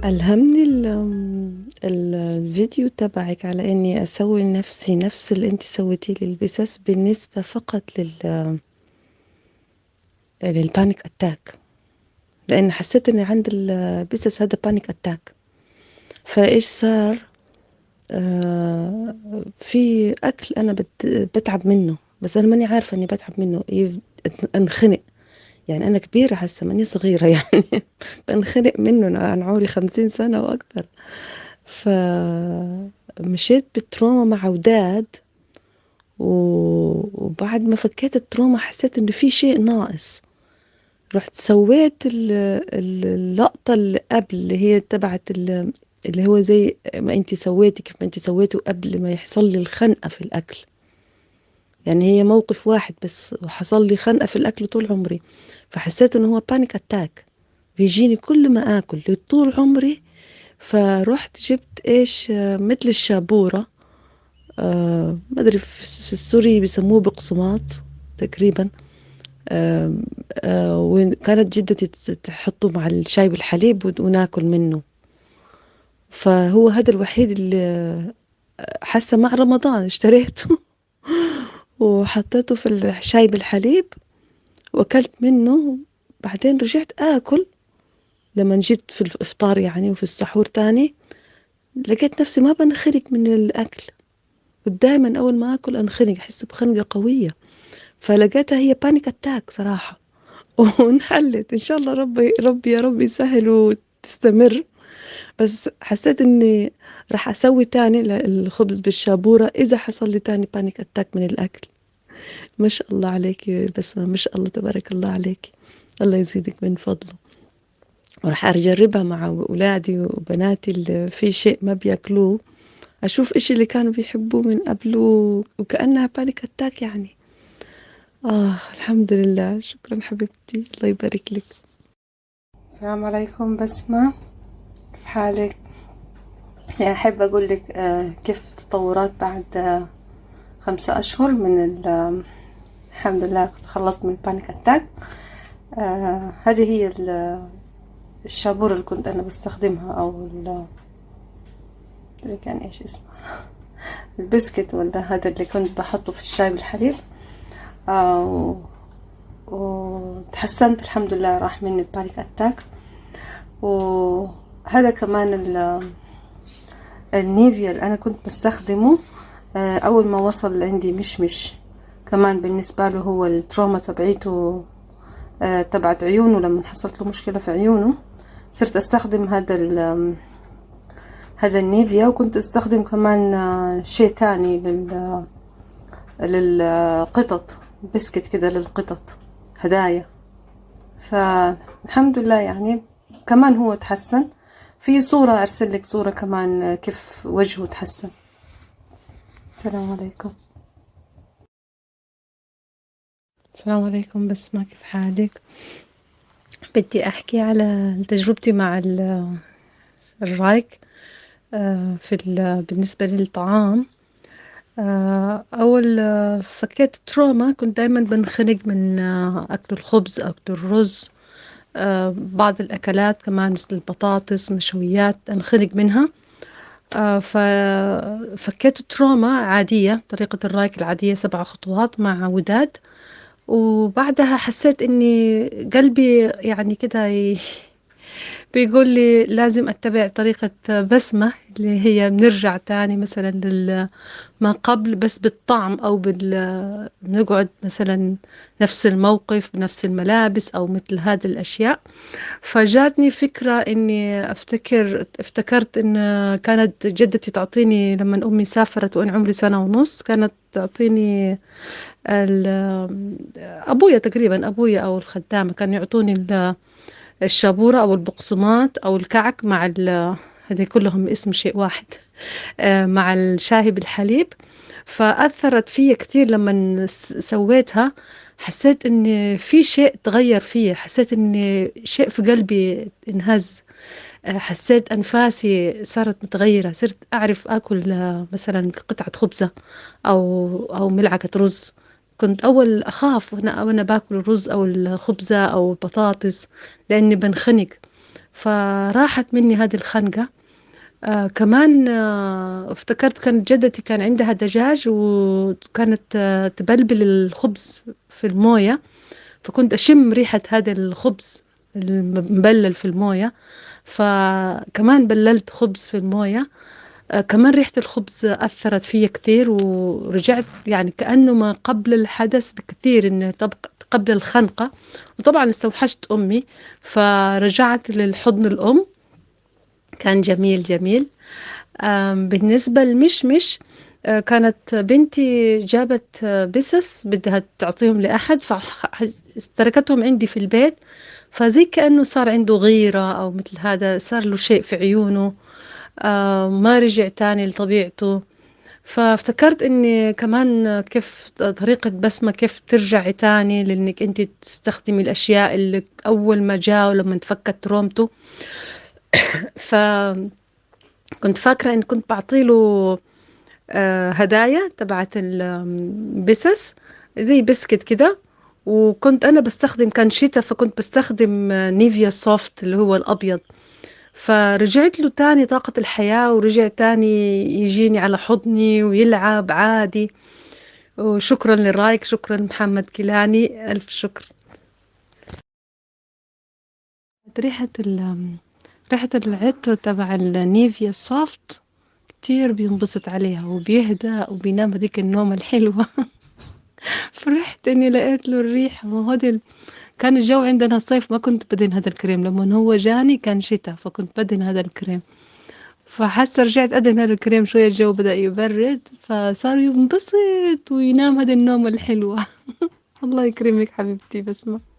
ألهمني الفيديو تبعك على إني أسوي لنفسي نفس اللي أنت سويتيه لي، بس بالنسبة فقط للبانيك أتاك، لأن حسيت إني عند البسس هذا بانيك أتاك. فإيش صار؟ في أكل أنا بتعب منه، بس أنا ماني عارفة إني بتعب منه، أنخنق. يعني أنا كبيرة هسه ماني صغيرة يعني بنخنق منه. أنا عمري 50 سنة وأكثر. فمشيت بالتروما مع وداد، وبعد ما فكيت التروما حسيت إنه في شيء ناقص. رحت سويت اللقطة اللي قبل، اللي هي تبعت اللي هو زي ما انتي سويتي، كيف ما انتي سويتي قبل ما يحصل لي الخنقة في الأكل. يعني هي موقف واحد بس وحصل لي خنقة في الأكل طول عمري. فحسيت إنه هو بانيك أتاك بيجيني كل ما آكل طول عمري. فرحت جبت إيش، مثل الشابورة. ما أدري في السوري بيسموه بقسماط تقريبا. آم، وكانت جدتي تحطه مع الشاي بالحليب وناكل منه. فهو هذا الوحيد اللي حاسة مع رمضان اشتريته وحطيته في الشاي بالحليب وأكلت منه. بعدين رجعت آكل لما جيت في الإفطار يعني وفي السحور تاني، لقيت نفسي ما بنخرج من الأكل. ودائما أول ما أكل أنخنق، أحس بخنقة قوية. فلقيتها هي بانيك أتاك صراحة وانحلت إن شاء الله. ربي يا رب يسهل وتستمر. بس حسيت إني راح أسوي تاني الخبز بالشابورة إذا حصل لي تاني بانيك أتاك من الأكل. ما شاء الله عليكي بسمة، ما شاء الله تبارك الله عليكي. الله يزيدك من فضله. وراح أجربها مع أولادي وبناتي اللي في شيء ما بياكلوه، أشوف إيش اللي كانوا بيحبوه من قبل، وكأنها بانيك أتاك يعني. الحمد لله. شكرا حبيبتي، الله يبارك لك. السلام عليكم بسمة، كيف حالك؟ يعني أحب أقول لك كيف التطورات بعد 5 أشهر من الحمد لله خلصت من بانيك أتاك. هذه هي الشابورة اللي كنت أنا بستخدمها، أو اللي كان إيش اسمه البسكت، ولا هذا اللي كنت بحطه في الشاي بالحليب. آه وتحسنت الحمد لله، راح مني البانيك أتاك. وهذا كمان النيفيا اللي أنا كنت بستخدمه أول ما وصل عندي مشمش، كمان بالنسبة له هو التروما تبعيته تبعت عيونه. لما حصلت له مشكلة في عيونه صرت أستخدم هذا النيفيا. وكنت أستخدم كمان شيء تاني للقطط، بسكت كده للقطط هدايا. فالحمد لله يعني كمان هو تحسن. في صورة أرسل لك صورة كمان كيف وجهه تحسن. السلام عليكم. السلام عليكم بسمة، كيف حالك؟ بدي أحكي على تجربتي مع الرايك بالنسبة للطعام. أول فكيت تروما كنت دايما بنخنق من أكل الخبز، أكل الرز، بعض الأكلات كمان مثل البطاطس، نشويات أنخنق منها. ففكيت تروما عادية، طريقة الرايك العادية 7 خطوات مع وداد. وبعدها حسيت إني قلبي يعني كده بيقول لي لازم أتبع طريقة بسمة، اللي هي بنرجع تاني مثلا ما قبل، بس بالطعم أو بنقعد مثلا نفس الموقف بنفس الملابس أو مثل هذه الأشياء. فجاتني فكرة إني افتكرت إن كانت جدتي تعطيني لما أمي سافرت وأنا عمري 1 سنة ونص، كانت تعطيني أبويا تقريبا، أبويا أو الخدامة كانوا يعطوني الشابورة أو البقسماط أو الكعك مع هذه كلهم اسم شيء واحد، مع الشاي بالحليب. فأثرت فيا كتير لما سويتها. حسيت إن في شيء تغير فيا، حسيت إن شيء في قلبي انهز. حسيت أنفاسي صارت متغيرة، صرت أعرف أكل مثلا قطعة خبزة أو ملعقة رز. كنت أول أخاف وأنا باكل الرز أو الخبزة أو البطاطس، لأني بنخنق. فراحت مني هذه الخنقة. كمان افتكرت كانت جدتي كان عندها دجاج، وكانت تبلبل الخبز في الموية، فكنت أشم ريحة هذا الخبز المبلل في الموية، فكمان بللت خبز في الموية. كمان ريحة الخبز أثرت فيا كثير، ورجعت يعني كأنه ما قبل الحدث بكثير، إنه قبل الخنقة. وطبعا استوحشت أمي، فرجعت للحضن الأم. كان جميل جميل. بالنسبة للمشمش، كانت بنتي جابت بسس بدها تعطيهم لأحد، فتركتهم عندي في البيت، فزي كأنه صار عنده غيرة أو مثل هذا، صار له شيء في عيونه. ما رجع تاني لطبيعته. فافتكرت اني كمان كيف طريقة بسمة كيف ترجعي تاني لانك انت تستخدمي الاشياء اللي اول ما جاء ولما انفكت ترومته. فكنت فاكرة ان كنت بعطيله هدايا تبعت البسس، زي بسكت كده. وكنت انا بستخدم، كان شتا، فكنت بستخدم نيفيا سوفت اللي هو الابيض. فرجعت له تاني طاقة الحياة، ورجع تاني يجيني على حضني ويلعب عادي. وشكرا لرايك، شكرا محمد كيلاني، ألف شكر. ريحة ريحة العطر تبع النيفيا سوفت كتير بينبسط عليها وبيهدأ وبينام هذيك النومة الحلوة. فرحت إني لقيت له الريحة. ما هو كان الجو عندنا صيف، ما كنت بدهن هذا الكريم، لما هو جاني كان شتاء فكنت بدهن هذا الكريم. فحاسة رجعت أدهن هذا الكريم شوية، الجو بدأ يبرد فصار ينبسط وينام هذه النومة الحلوة. الله يكرمك حبيبتي بسمة.